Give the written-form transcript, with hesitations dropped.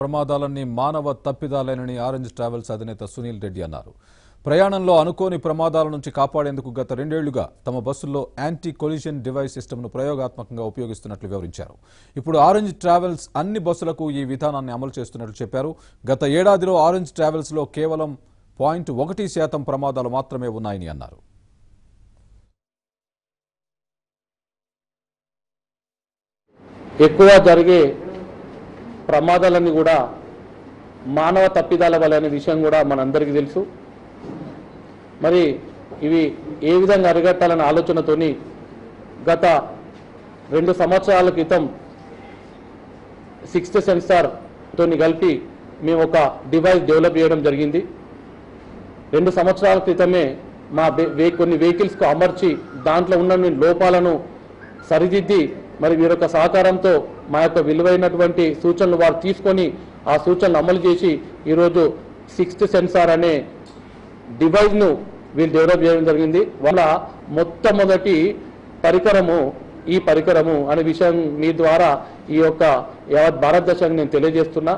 ప్రమాదాలన్నీ మానవ తప్పిదాలేనని orange travels అధినేత సునీల్ రెడ్డి అన్నారు. ప్రయాణంలో అనుకోని ప్రమాదాల నుంచి కాపాడేందుకు గత 2 ఏళ్లుగా తమ బస్సుల్లో యాంటీ కొలిజన్ డివైస్ సిస్టమ్ను ప్రయోగాత్మకంగా ఉపయోగిస్తున్నట్లు వివరించారు. ఇప్పుడు ఆరెంజ్ ట్రావెల్స్ అన్ని బస్సులకు ఈ విధానాన్ని అమలు చేస్తున్నట్లు చెప్పారు. గత ఏడాదిలో ఆరెంజ్ ట్రావెల్స్లో కేవలం 0.1% ప్రమాదాలు మాత్రమే ఉన్నాయని అన్నారు. ఎక్కువ జరిగే ప్రమాదాలన్నీ కూడా మానవ తప్పిదాల వల్ల అనే విషయం కూడా మనందరికీ తెలుసు. మరి ఇవి ఏ విధంగా అరికట్టాలనే ఆలోచనతోని గత 2 సంవత్సరాల క్రితం 6th సెన్సార్ తోని కలిపి మేము ఒక డివైస్ డెవలప్ చేయడం జరిగింది. 2 సంవత్సరాల క్రితమే మా కొన్ని వెహికల్స్కు అమర్చి దాంట్లో ఉన్న లోపాలను సరిదిద్ది మరి వీరొక సహకారంతో మా యొక్క విలువైనటువంటి సూచనలు వారు తీసుకొని ఆ సూచనలు అమలు చేసి ఈరోజు 6th సెన్సార్ అనే డివైస్ను వీళ్ళు డెవలప్ చేయడం జరిగింది. వాళ్ళ మొట్టమొదటి పరికరము ఈ పరికరము అనే విషయం మీ ద్వారా ఈ యొక్క యావత్ భారతదేశానికి నేను తెలియజేస్తున్నా.